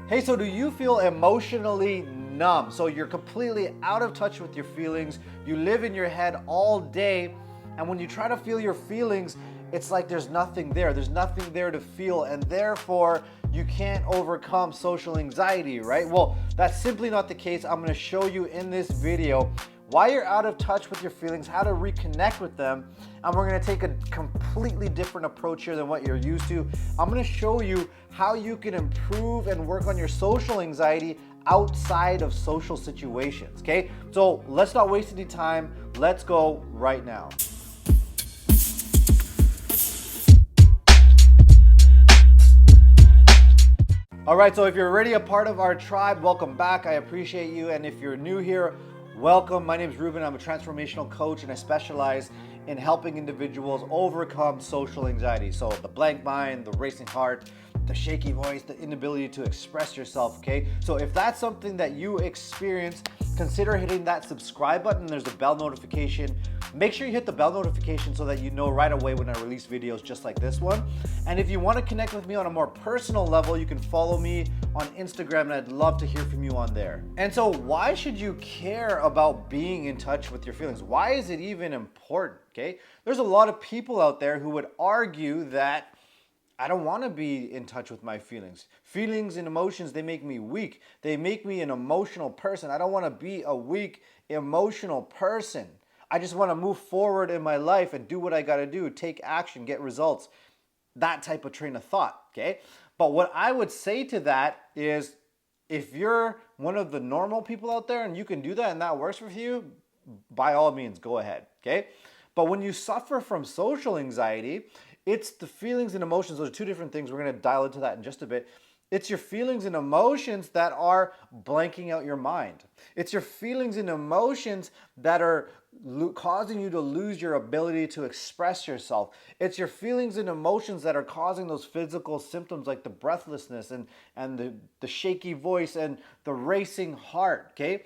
Hey, so do you feel emotionally numb? So you're completely out of touch with your feelings. You live in your head all day, and when you try to feel your feelings, it's like there's nothing there. There's nothing there to feel, and therefore you can't overcome social anxiety, right? Well, that's simply not the case. I'm gonna show you in this video why you're out of touch with your feelings, how to reconnect with them, and we're gonna take a completely different approach here than what you're used to. I'm gonna show you how you can improve and work on your social anxiety outside of social situations, okay? So let's not waste any time. Let's go right now. All right, so if you're already a part of our tribe, welcome back. I appreciate you. And if you're new here, welcome. My name is Rubin. I'm a transformational coach and I specialize in helping individuals overcome social anxiety. So the blank mind, the racing heart, the shaky voice, the inability to express yourself, okay? So if that's something that you experience, consider hitting that subscribe button. There's a bell notification. Make sure you hit the bell notification so that you know right away when I release videos just like this one. And if you want to connect with me on a more personal level, you can follow me on Instagram and I'd love to hear from you on there. And so why should you care about being in touch with your feelings? Why is it even important, okay? There's a lot of people out there who would argue that I don't want to be in touch with my feelings. Feelings and emotions, they make me weak. They make me an emotional person. I don't want to be a weak, emotional person. I just want to move forward in my life and do what I got to do, take action, get results. That type of train of thought, okay? But what I would say to that is if you're one of the normal people out there and you can do that and that works for you, by all means, go ahead, okay? But when you suffer from social anxiety, it's the feelings and emotions. Those are two different things. We're going to dial into that in just a bit. It's your feelings and emotions that are blanking out your mind. It's your feelings and emotions that are causing you to lose your ability to express yourself. It's your feelings and emotions that are causing those physical symptoms like the breathlessness and the shaky voice and the racing heart, okay?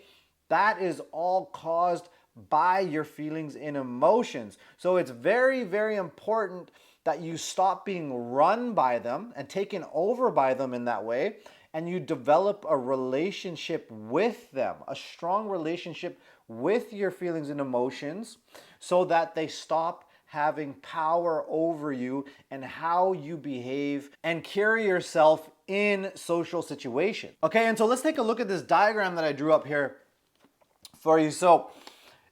That is all caused by your feelings and emotions. So it's very, very important that you stop being run by them and taken over by them in that way, and you develop a relationship with them, a strong relationship with your feelings and emotions so that they stop having power over you and how you behave and carry yourself in social situations. Okay, and so let's take a look at this diagram that I drew up here for you. So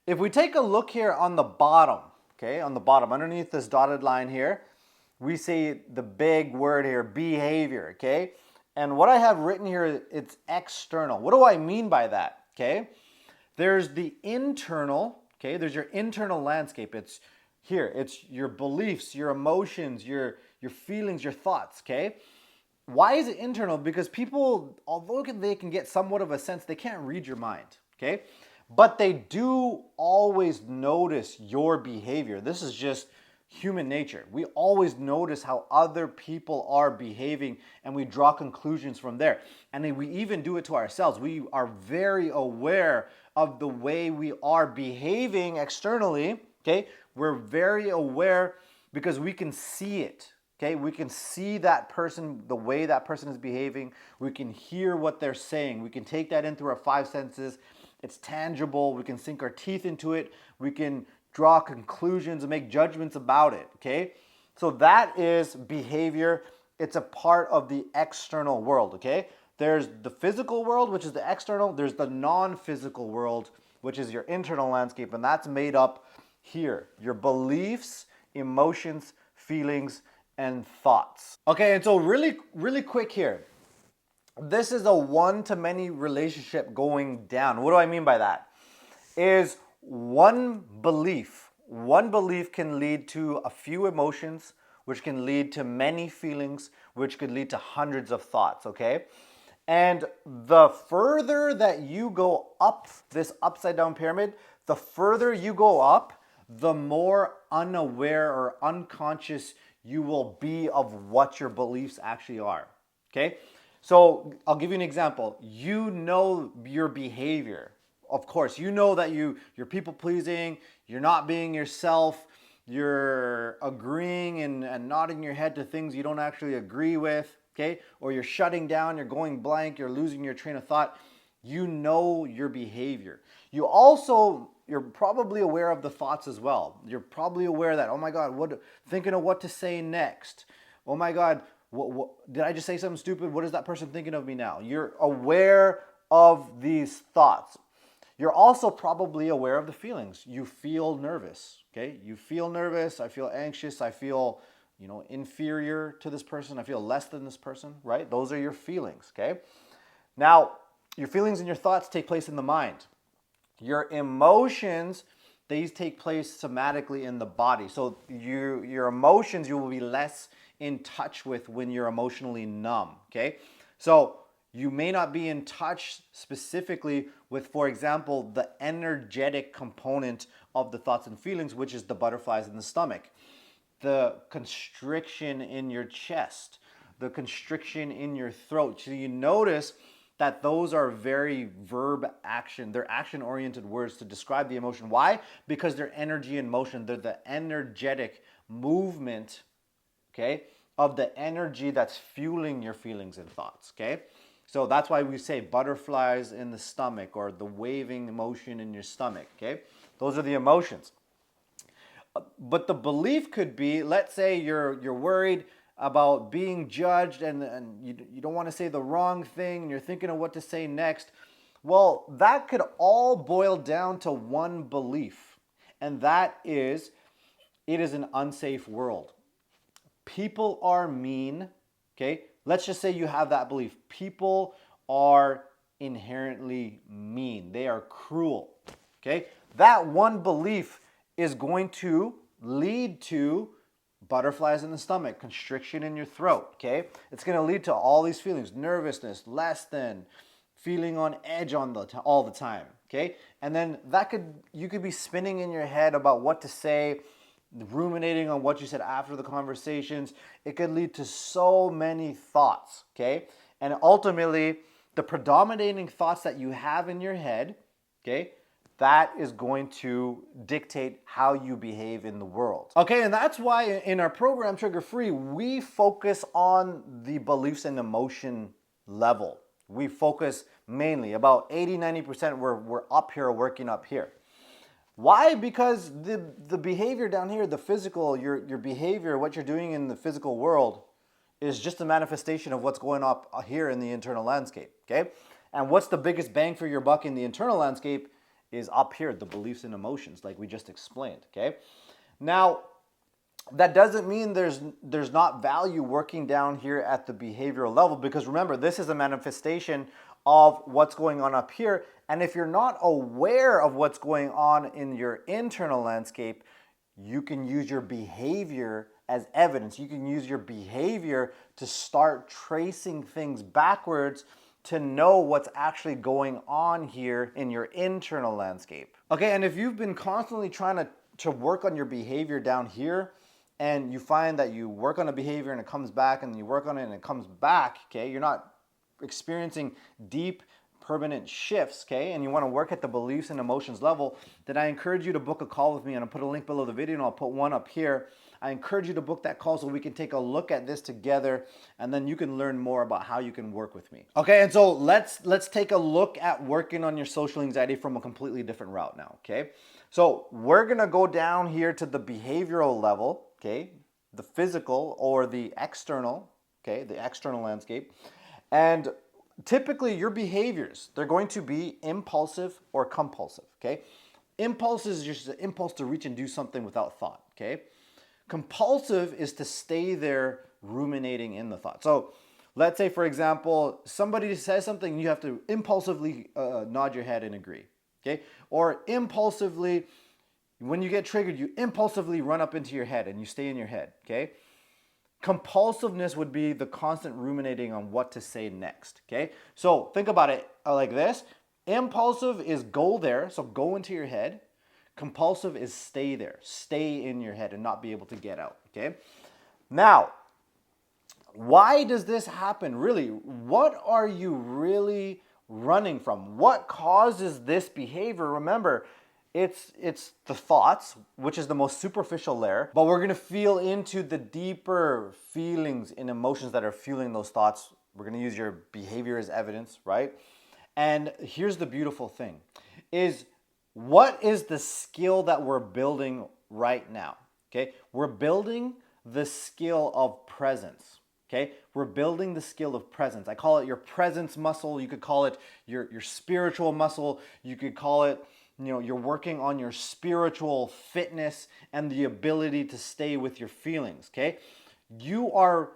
if we take a look here on the bottom, okay, on the bottom, underneath this dotted line here, we see the big word here, behavior, okay? And what I have written here, it's external. What do I mean by that, okay? There's the internal, okay? There's your internal landscape. It's here. It's your beliefs, your emotions, your feelings, your thoughts, okay? Why is it internal? Because people, although they can get somewhat of a sense, they can't read your mind, okay? But they do always notice your behavior. This is just human nature. We always notice how other people are behaving and we draw conclusions from there. And then we even do it to ourselves. We are very aware of the way we are behaving externally, okay? We're very aware because we can see it, okay? We can see that person, the way that person is behaving. We can hear what they're saying. We can take that in through our five senses. It's tangible. We can sink our teeth into it. We can draw conclusions and make judgments about it, okay? So that is behavior. It's a part of the external world, okay? There's the physical world, which is the external. There's the non-physical world, which is your internal landscape, and that's made up here. Your beliefs, emotions, feelings, and thoughts. Okay, and so really quick here. This is a one-to-many relationship going down. What do I mean by that? Is one belief can lead to a few emotions, which can lead to many feelings, which could lead to hundreds of thoughts, okay? And the further that you go up this upside down pyramid, the further you go up, the more unaware or unconscious you will be of what your beliefs actually are, okay? So I'll give you an example. You know your behavior. Of course, you know that you're people pleasing, you're not being yourself, you're agreeing and nodding your head to things you don't actually agree with, okay? Or you're shutting down, you're going blank, you're losing your train of thought, you know your behavior. You're probably aware of the thoughts as well. You're probably aware that, oh my God, thinking of what to say next. Oh my God, did I just say something stupid? What is that person thinking of me now? You're aware of these thoughts. You're also probably aware of the feelings. You feel nervous, okay? You feel nervous, I feel anxious, I feel, inferior to this person, I feel less than this person, right? Those are your feelings, okay? Now, your feelings and your thoughts take place in the mind. Your emotions, these take place somatically in the body. So your emotions you will be less in touch with when you're emotionally numb, okay? So you may not be in touch specifically with, for example, the energetic component of the thoughts and feelings, which is the butterflies in the stomach, the constriction in your chest, the constriction in your throat. So you notice that those are very they're action-oriented words to describe the emotion. Why? Because they're energy and motion. They're the energetic movement, okay, of the energy that's fueling your feelings and thoughts, okay? So that's why we say butterflies in the stomach or the waving emotion in your stomach, okay? Those are the emotions. But the belief could be, let's say you're worried about being judged and you don't want to say the wrong thing and you're thinking of what to say next. Well, that could all boil down to one belief, and that is it is an unsafe world. People are mean, okay? Let's just say you have that belief. People are inherently mean. They are cruel, okay? That one belief is going to lead to butterflies in the stomach, constriction in your throat, okay? It's going to lead to all these feelings, nervousness, less than, feeling on edge all the time, okay? And then you could be spinning in your head about what to say, ruminating on what you said after the conversations. It could lead to so many thoughts, okay? And ultimately, the predominating thoughts that you have in your head, okay, that is going to dictate how you behave in the world. Okay, and that's why in our program, Trigger Free, we focus on the beliefs and emotion level. We focus mainly, about 80-90%, we're up here, working up here. Why? Because the behavior down here, the physical, your behavior, what you're doing in the physical world is just a manifestation of what's going up here in the internal landscape, okay? And what's the biggest bang for your buck in the internal landscape is up here, the beliefs and emotions, like we just explained, okay? Now, that doesn't mean there's not value working down here at the behavioral level, because remember, this is a manifestation of what's going on up here. And if you're not aware of what's going on in your internal landscape, you can use your behavior as evidence. You can use your behavior to start tracing things backwards to know what's actually going on here in your internal landscape. Okay, and if you've been constantly trying to work on your behavior down here, and you find that you work on a behavior and it comes back, and you work on it and it comes back, okay, you're not experiencing deep, permanent shifts, okay, and you want to work at the beliefs and emotions level, then I encourage you to book a call with me, and I'll put a link below the video and I'll put one up here. I encourage you to book that call so we can take a look at this together, and then you can learn more about how you can work with me. Okay, and so let's take a look at working on your social anxiety from a completely different route now, okay? So we're gonna go down here to the behavioral level, okay, the physical or the external, okay, the external landscape. And typically your behaviors, they're going to be impulsive or compulsive, okay? Impulse is just an impulse to reach and do something without thought, okay? Compulsive is to stay there ruminating in the thought. So let's say, for example, somebody says something, you have to impulsively nod your head and agree, okay? Or impulsively, when you get triggered, you impulsively run up into your head and you stay in your head, okay? Compulsiveness would be the constant ruminating on what to say next, okay? So think about it like this. Impulsive is go there, so go into your head. Compulsive is stay there, stay in your head and not be able to get out, okay? Now, why does this happen? Really, what are you really running from? What causes this behavior? Remember, It's the thoughts, which is the most superficial layer, but we're gonna feel into the deeper feelings and emotions that are fueling those thoughts. We're gonna use your behavior as evidence, right? And here's the beautiful thing is what is the skill that we're building right now? Okay, we're building the skill of presence. Okay, we're building the skill of presence. I call it your presence muscle. You could call it your spiritual muscle. You could call it, you're working on your spiritual fitness and the ability to stay with your feelings. Okay, you are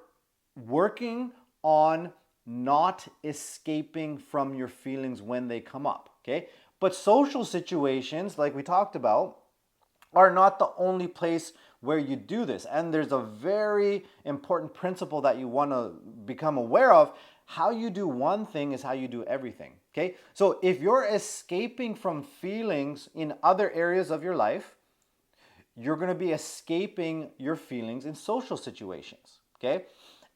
working on not escaping from your feelings when they come up. Okay, but social situations, like we talked about, are not the only place where you do this. And there's a very important principle that you want to become aware of. How you do one thing is how you do everything. Okay? So if you're escaping from feelings in other areas of your life, you're going to be escaping your feelings in social situations. Okay?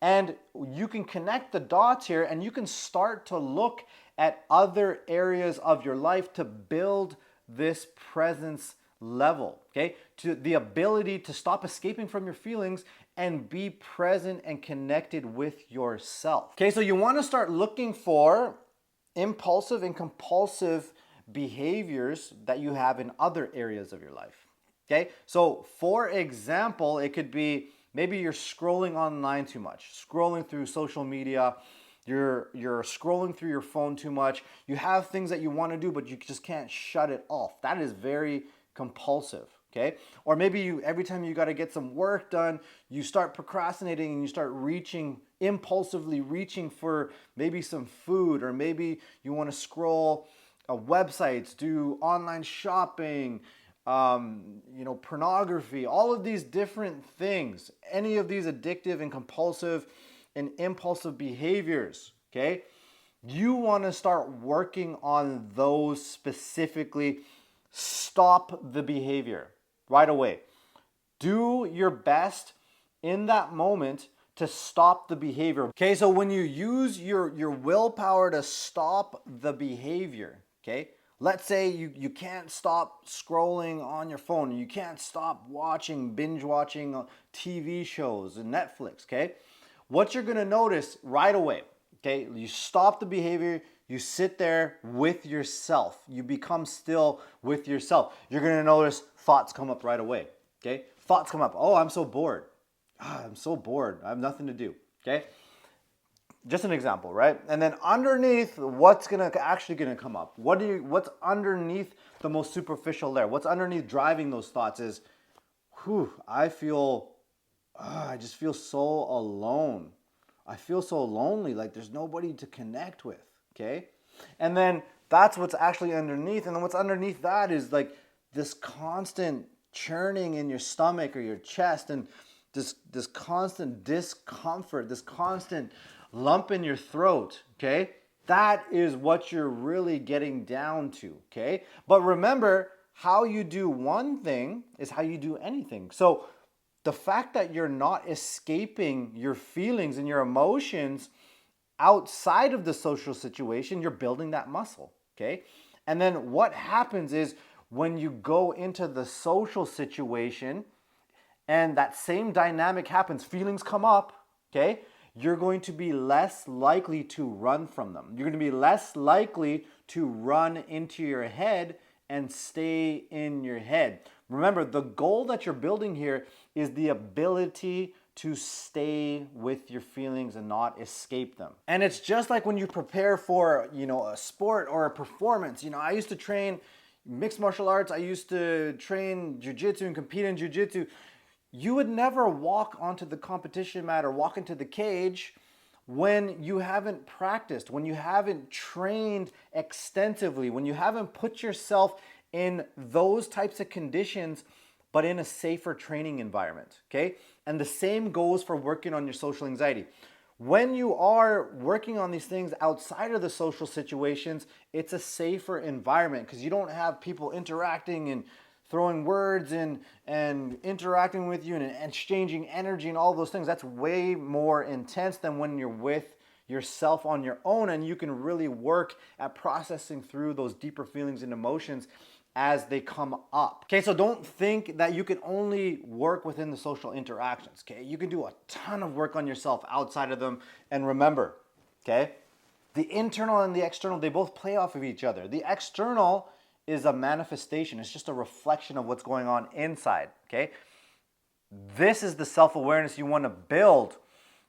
And you can connect the dots here and you can start to look at other areas of your life to build this presence level, okay? To the ability to stop escaping from your feelings and be present and connected with yourself. Okay, so you want to start looking for impulsive and compulsive behaviors that you have in other areas of your life. Okay, so for example, it could be maybe you're scrolling online too much, scrolling through social media, you're scrolling through your phone too much, you have things that you want to do, but you just can't shut it off. That is very compulsive, okay? Or maybe every time you got to get some work done, you start procrastinating and you start impulsively reaching for maybe some food, or maybe you want to scroll websites, do online shopping, pornography, all of these different things, any of these addictive and compulsive and impulsive behaviors, okay? You want to start working on those specifically. Stop the behavior right away. Do your best in that moment to stop the behavior. Okay, so when you use your willpower to stop the behavior, okay, let's say you can't stop scrolling on your phone, you can't stop binge watching TV shows and Netflix, okay? What you're gonna notice right away, okay, you stop the behavior, you sit there with yourself. You become still with yourself. You're going to notice thoughts come up right away. Okay? Thoughts come up. Oh, I'm so bored. I'm so bored. I have nothing to do. Okay? Just an example, right? And then underneath, what's actually going to come up? What's underneath the most superficial layer? What's underneath driving those thoughts is, I just feel so alone. I feel so lonely, like there's nobody to connect with. Okay? And then that's what's actually underneath. And then what's underneath that is like this constant churning in your stomach or your chest, and this constant discomfort, this constant lump in your throat. Okay? That is what you're really getting down to. Okay? But remember, how you do one thing is how you do anything. So the fact that you're not escaping your feelings and your emotions outside of the social situation, you're building that muscle, okay? And then what happens is when you go into the social situation and that same dynamic happens, feelings come up, okay? You're going to be less likely to run from them. You're going to be less likely to run into your head and stay in your head. Remember, the goal that you're building here is the ability to stay with your feelings and not escape them. And it's just like when you prepare for, a sport or a performance. I used to train mixed martial arts. I used to train jiu-jitsu and compete in jiu-jitsu. You would never walk onto the competition mat or walk into the cage when you haven't practiced, when you haven't trained extensively, when you haven't put yourself in those types of conditions, but in a safer training environment, okay? And the same goes for working on your social anxiety. When you are working on these things outside of the social situations, it's a safer environment because you don't have people interacting and throwing words and interacting with you and exchanging energy and all those things. That's way more intense than when you're with yourself on your own, and you can really work at processing through those deeper feelings and emotions as they come up. Okay, so don't think that you can only work within the social interactions. Okay, you can do a ton of work on yourself outside of them. And remember, okay, the internal and the external, they both play off of each other. The external is a manifestation, it's just a reflection of what's going on inside. Okay, this is the self-awareness you want to build.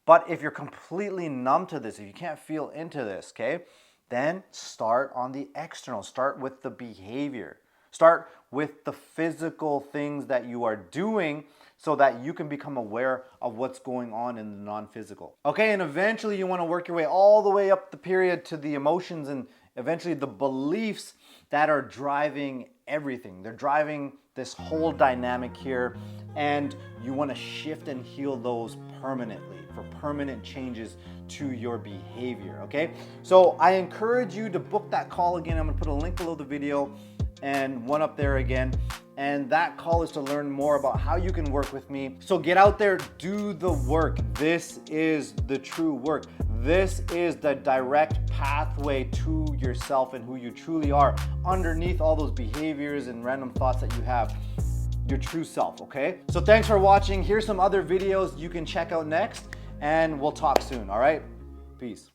But if you're completely numb to this, if you can't feel into this, okay, then start on the external. Start with the behavior. Start with the physical things that you are doing so that you can become aware of what's going on in the non-physical. Okay, and eventually you want to work your way all the way up the period to the emotions and eventually the beliefs that are driving everything. They're driving this whole dynamic here, and you want to shift and heal those permanently for permanent changes to your behavior, okay? So I encourage you to book that call again. I'm gonna put a link below the video and one up there again. And that call is to learn more about how you can work with me. So get out there, do the work. This is the true work. This is the direct pathway to yourself and who you truly are underneath all those behaviors and random thoughts that you have. Your true self, okay? So thanks for watching. Here's some other videos you can check out next, and we'll talk soon, all right? Peace.